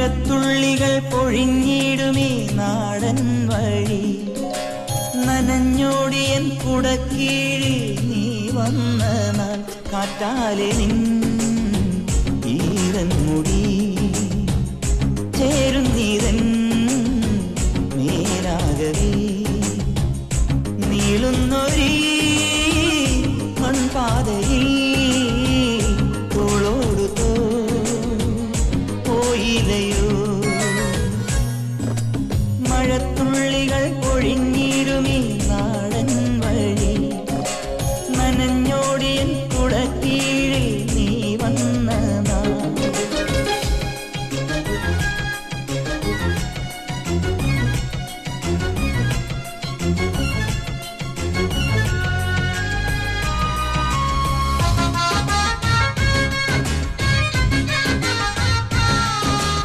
മഴത്തുള്ളികൾ പൊഴിഞ്ഞിടുമീ നാടൻ വഴി നനഞ്ഞോടിയൻ കുടക്കീഴിൽ നീ വന്ന നാൾ കാറ്റാലെ നിൻ ഈരൻ മുടി ചേരുന്നീതൻ മേലാകവേ നീളുന്നൊരീ മൺപാതയിൽ തോളോടു പോയില്ലയോ മഴത്തുള്ളികൾ പൊഴിഞ്ഞിരുമീ